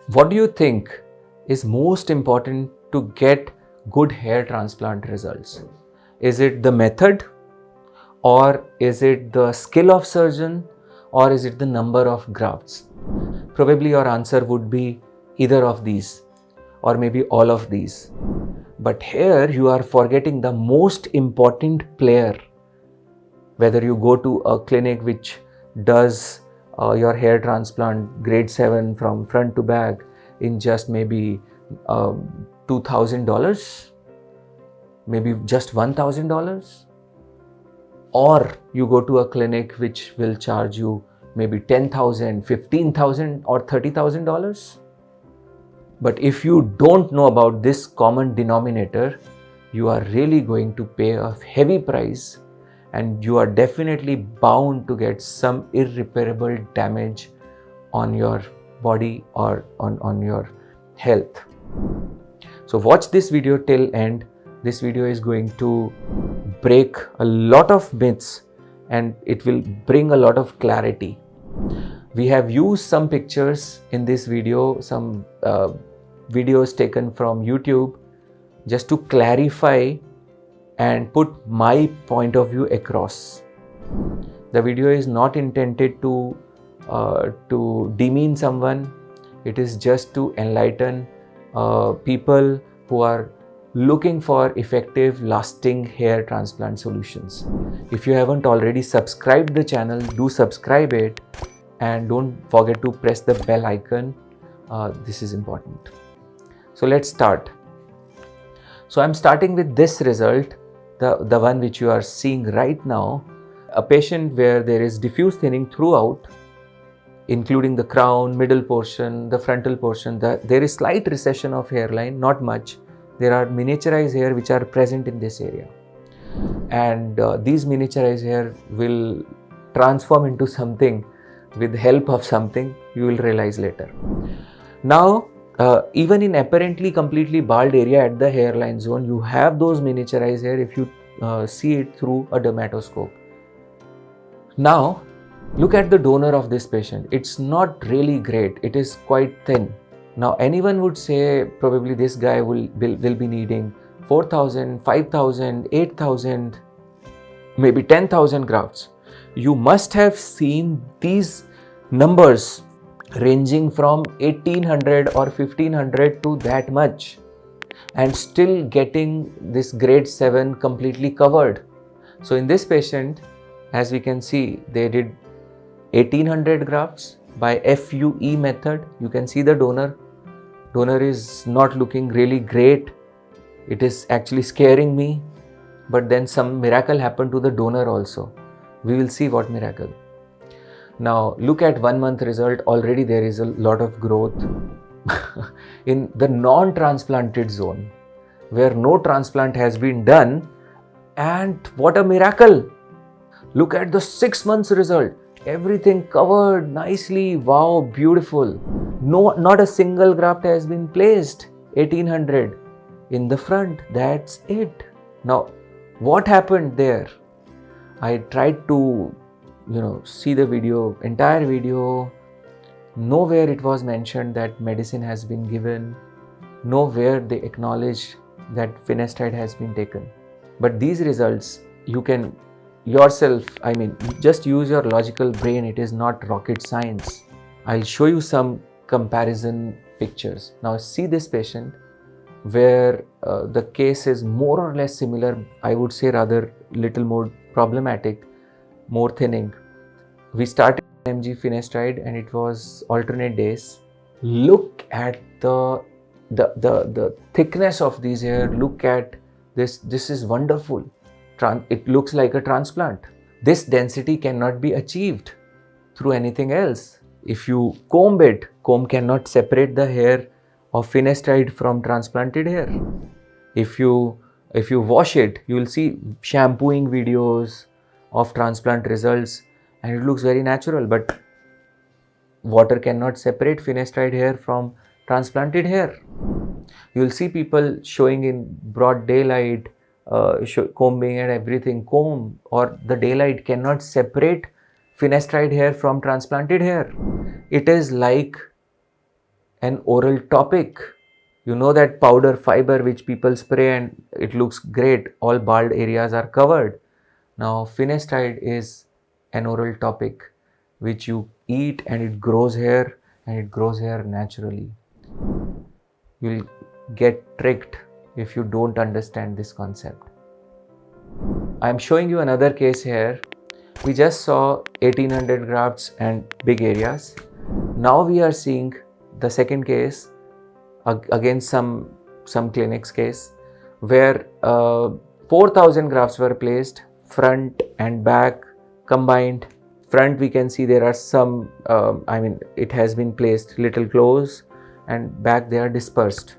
What do you think is most important to get good hair transplant results? Is it the method, or is it the skill of surgeon, or is it the number of grafts? Probably your answer would be either of these, or maybe all of these. But here you are forgetting the most important player. Whether you go to a clinic which does your hair transplant grade 7 from front to back in just maybe $2,000, maybe just $1,000, or you go to a clinic which will charge you maybe $10,000, $15,000 or $30,000. But if you don't know about this common denominator, you are really going to pay a heavy price, and you are definitely bound to get some irreparable damage on your body or on your health. So watch this video till end. This video is going to break a lot of myths, and it will bring a lot of clarity. We have used some pictures in this video, some videos taken from YouTube, just to clarify and put my point of view across. The video is not intended to demean someone. It is just to enlighten people who are looking for effective, lasting hair transplant solutions. If you haven't already subscribed the channel, do subscribe it, and don't forget to press the bell icon. This is important. So let's start. So I'm starting with this result, the one which you are seeing right now. A patient where there is diffuse thinning throughout, including the crown, middle portion, the frontal portion. There is slight recession of hairline, not much. There are miniaturized hair which are present in this area, and these miniaturized hair will transform into something with help of something you will realize later. Now, even in apparently completely bald area at the hairline zone, you have those miniaturized hair if you see it through a dermatoscope. Now, look at the donor of this patient. It's not really great. It is quite thin. Now, anyone would say probably this guy will be needing 4,000, 5,000, 8,000, maybe 10,000 grafts. You must have seen these numbers ranging from 1,800 or 1,500 to that much, and still getting this grade 7 completely covered. So in this patient, as we can see, they did 1,800 grafts by FUE method. You can see the donor. Donor is not looking really great. It is actually scaring me. But then some miracle happened to the donor also. We will see what miracle. Now look at 1 month result. Already there is a lot of growth in the non-transplanted zone, where no transplant has been done. And what a miracle! Look at the 6 months result. Everything covered nicely. Wow, beautiful. No, not a single graft has been placed. 1,800 in the front. That's it. Now, what happened there? I tried to, see the video, entire video. Nowhere it was mentioned that medicine has been given. Nowhere they acknowledge that finasteride has been taken. But these results, you can yourself, just use your logical brain. It is not rocket science. I'll show you some comparison pictures. Now see this patient where the case is more or less similar. I would say rather little more problematic, more thinning. We started mg finasteride and it was alternate days. Look at the thickness of these hair. Look at this. This is wonderful. It looks like a transplant. This density cannot be achieved through anything else. If you comb it, comb cannot separate the hair of finasteride from transplanted hair. If you wash it, you will see shampooing videos of transplant results and it looks very natural, but water cannot separate finasteride hair from transplanted hair. You will see people showing in broad daylight, combing and everything, comb or the daylight cannot separate finasteride hair from transplanted hair. It is like an oral topic. You know that powder fiber which people spray and it looks great, all bald areas are covered. Now finasteride is an oral topic which you eat and it grows hair, and it grows hair naturally. You'll get tricked if you don't understand this concept. I'm showing you another case here. We just saw 1800 grafts and big areas. Now we are seeing the second case, again some clinics case, where 4000 grafts were placed, front and back combined. Front we can see there are some, it has been placed little close, and back they are dispersed.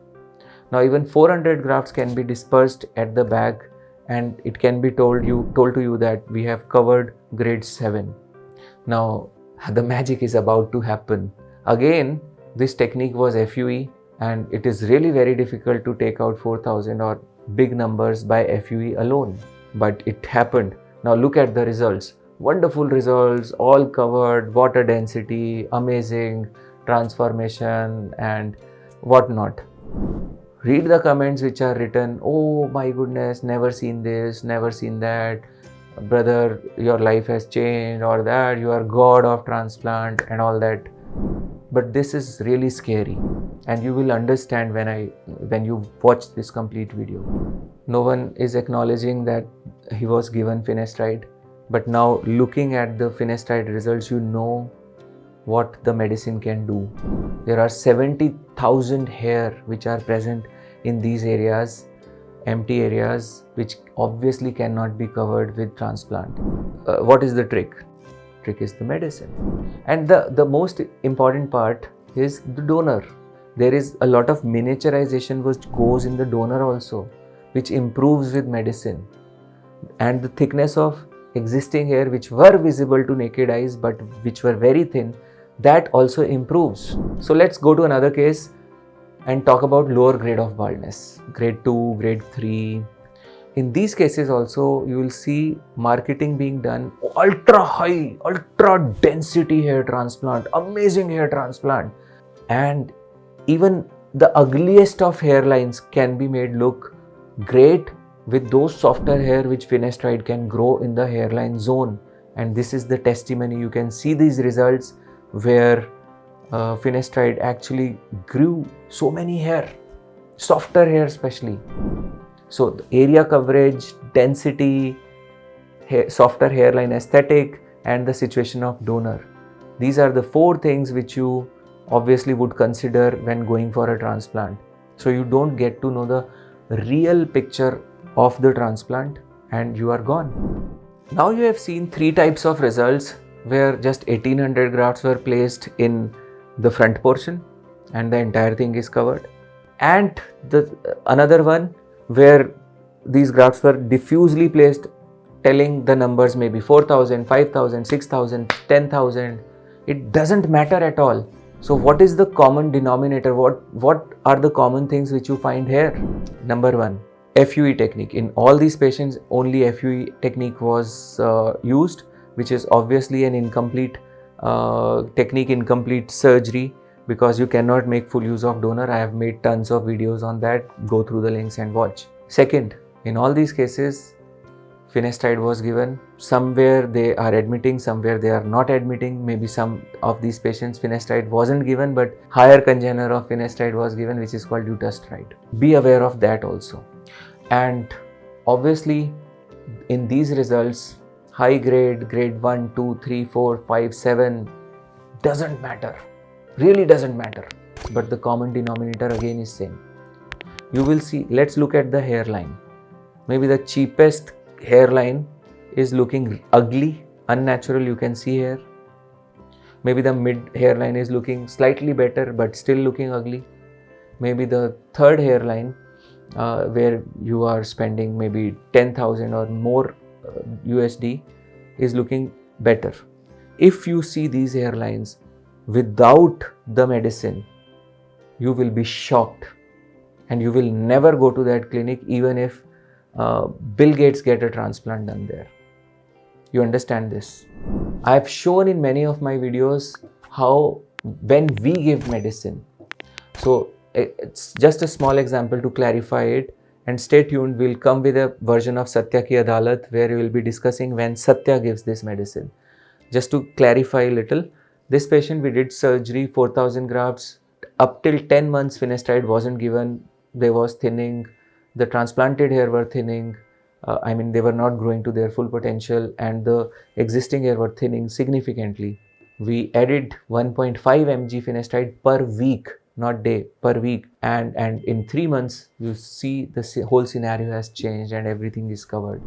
Now even 400 grafts can be dispersed at the back, and it can be told to you that we have covered grade 7. Now the magic is about to happen. Again, this technique was FUE, and it is really very difficult to take out 4000 or big numbers by FUE alone, but it happened. Now look at the results. Wonderful results, all covered, water density, amazing transformation and whatnot. Read the comments which are written, oh my goodness, never seen this, never seen that, brother, your life has changed, or that you are god of transplant and all that. But this is really scary, and you will understand when you watch this complete video. No one is acknowledging that he was given finasteride, but now looking at the finasteride results, you know what the medicine can do. There are 70,000 hair which are present in these areas, empty areas, which obviously cannot be covered with transplant. What is the trick? Trick is the medicine. And the most important part is the donor. There is a lot of miniaturization which goes in the donor also, which improves with medicine. And the thickness of existing hair which were visible to naked eyes but which were very thin, that also improves. So let's go to another case and talk about lower grade of baldness, grade 2, grade 3. In these cases also you will see marketing being done, ultra high, ultra density hair transplant, amazing hair transplant, and even the ugliest of hairlines can be made look great with those softer hair which finasteride can grow in the hairline zone. And this is the testimony. You can see these results where finasteride actually grew so many hair, softer hair especially. So the area coverage, density, softer hairline aesthetic, and the situation of donor. These are the 4 things which you obviously would consider when going for a transplant. So you don't get to know the real picture of the transplant and you are gone. Now you have seen 3 types of results where just 1800 grafts were placed in the front portion and the entire thing is covered. And another one where these grafts were diffusely placed, telling the numbers maybe 4000, 5000, 6000, 10,000. It doesn't matter at all. So what is the common denominator? What are the common things which you find here? Number 1, FUE technique. In all these patients, only FUE technique was used, which is obviously an incomplete technique, incomplete surgery, because you cannot make full use of donor. I have made tons of videos on that. Go through the links and watch. Second, in all these cases, finasteride was given. Somewhere they are admitting, somewhere they are not admitting. Maybe some of these patients finasteride wasn't given, but higher congener of finasteride was given, which is called dutasteride. Be aware of that also. And obviously, in these results, high grade, grade 1, 2, 3, 4, 5, 7, doesn't matter. Really doesn't matter. But the common denominator again is same. You will see, let's look at the hairline. Maybe the cheapest hairline is looking ugly, unnatural, you can see here. Maybe the mid hairline is looking slightly better but still looking ugly. Maybe the third hairline where you are spending maybe 10,000 or more USD is looking better. If you see these hairlines without the medicine, you will be shocked and you will never go to that clinic even if Bill Gates get a transplant done there. You understand this? I have shown in many of my videos how when we give medicine, So it's just a small example to clarify it, and stay tuned. We'll come with a version of Satya Ki Adalat where we will be discussing when Satya gives this medicine. Just to clarify a little, this patient, we did surgery, 4,000 grafts. Up till 10 months, finasteride wasn't given. There was thinning. The transplanted hair were thinning. They were not growing to their full potential, and the existing hair were thinning significantly. We added 1.5 mg finasteride per week, not day, per week. And in 3 months, you see the whole scenario has changed and everything is covered.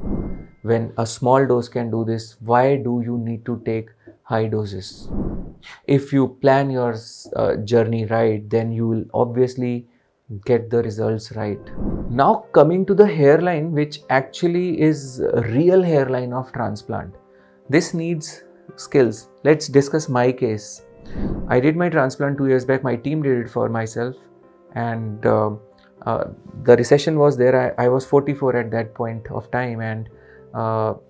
When a small dose can do this, why do you need to take high doses? If you plan your journey right, then you will obviously get the results right. Now coming to the hairline, which actually is a real hairline of transplant. This needs skills. Let's discuss my case. I did my transplant 2 years back. My team did it for myself, and the recession was there. I was 44 at that point of time, and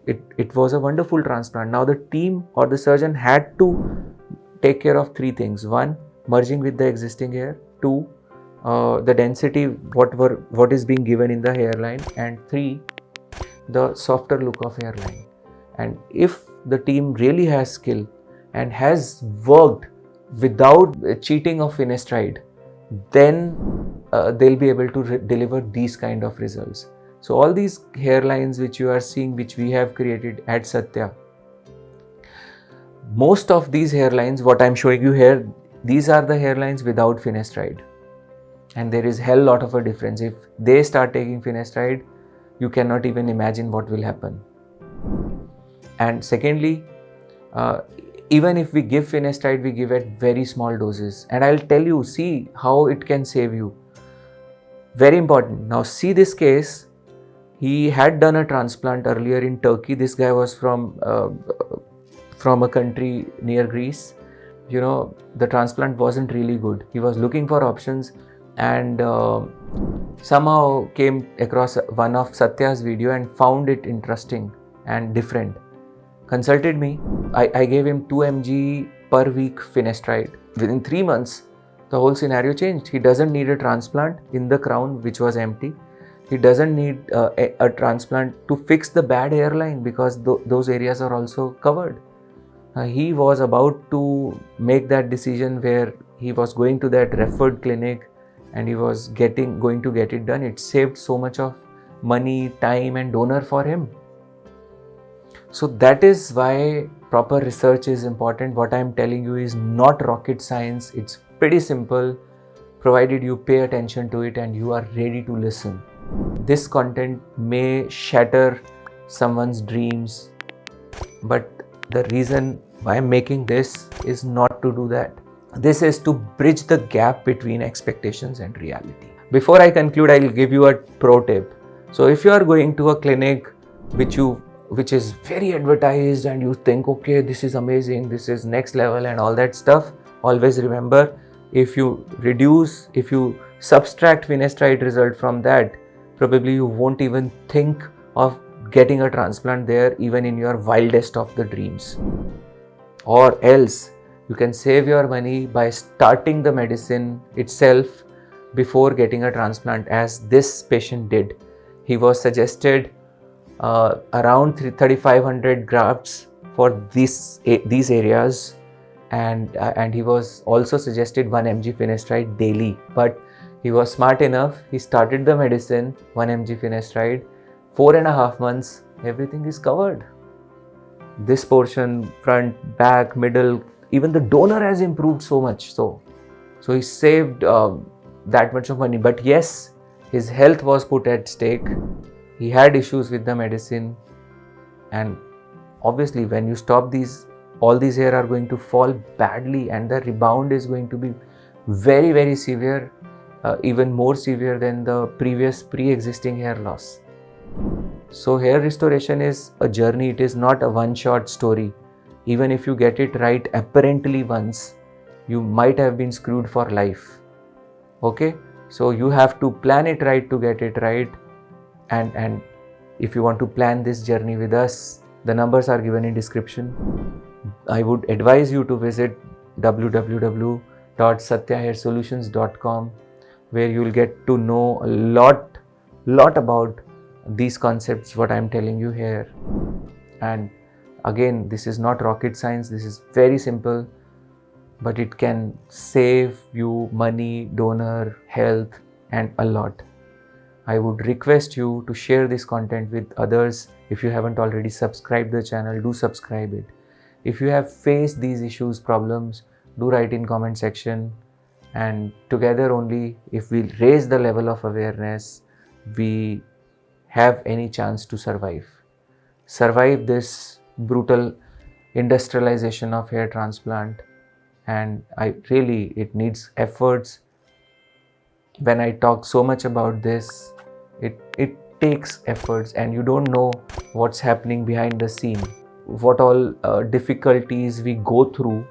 it was a wonderful transplant. Now the team or the surgeon had to take care of 3 things. 1, merging with the existing hair. 2, the density, what is being given in the hairline, and 3, the softer look of hairline. And if the team really has skill and has worked without cheating of finasteride, then they'll be able to deliver these kind of results. So all these hairlines which you are seeing, which we have created at Satya, most of these hairlines, what I'm showing you here, these are the hairlines without finasteride. And there is hell lot of a difference. If they start taking finasteride, you cannot even imagine what will happen. And secondly, even if we give finasteride, we give at very small doses. And I'll tell you, see how it can save you. Very important. Now see this case. He had done a transplant earlier in Turkey. This guy was from a country near Greece. You know, the transplant wasn't really good. He was looking for options, and somehow came across one of Satya's video and found it interesting and different. Consulted me. I gave him 2 mg per week finasteride. Within 3 months, the whole scenario changed. He doesn't need a transplant in the crown, which was empty. He doesn't need a transplant to fix the bad hairline, because those areas are also covered. He was about to make that decision where he was going to that referred clinic and he was going to get it done. It saved so much of money, time and donor for him. So that is why proper research is important. What I am telling you is not rocket science. It's pretty simple, provided you pay attention to it and you are ready to listen. This content may shatter someone's dreams, but the reason why I'm making this is not to do that. This is to bridge the gap between expectations and reality. Before I conclude, I'll give you a pro tip. So if you are going to a clinic which is very advertised and you think, okay, this is amazing, this is next level and all that stuff, always remember, if you subtract finasteride result from that, probably you won't even think of getting a transplant there, even in your wildest of the dreams. Or else you can save your money by starting the medicine itself before getting a transplant, as this patient did. He was suggested around 3,500 grafts for these areas, and he was also suggested 1 mg finasteride daily. But he was smart enough, he started the medicine 1 mg finasteride, 4.5 months, everything is covered. This portion, front, back, middle, even the donor has improved so much. So he saved that much of money. But yes, his health was put at stake. He had issues with the medicine, and obviously when you stop these, all these hair are going to fall badly, and the rebound is going to be very, very severe, even more severe than the pre-existing hair loss. So hair restoration is a journey. It is not a one-shot story. Even if you get it right apparently once, you might have been screwed for life. Okay, so you have to plan it right to get it right. And if you want to plan this journey with us, the numbers are given in description. I would advise you to visit www www.satyahairsolutions.com, where you'll get to know a lot about these concepts what I'm telling you here. And again, this is not rocket science, this is very simple, but it can save you money, donor, health, and a lot. I would request you to share this content with others. If you haven't already subscribed the channel, do subscribe it. If you have faced these issues, problems, do write in comment section, and together only, if we raise the level of awareness, we have any chance to survive this brutal industrialization of hair transplant. And it needs efforts. When I talk so much about this, it takes efforts, and you don't know what's happening behind the scene, what all difficulties we go through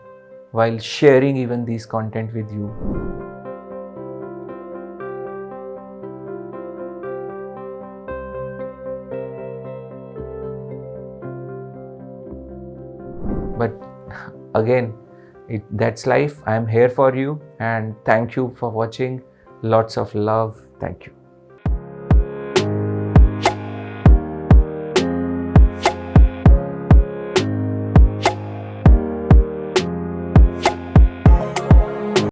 while sharing even these content with you. But again, that's life. I'm here for you, and thank you for watching. Lots of love. Thank you.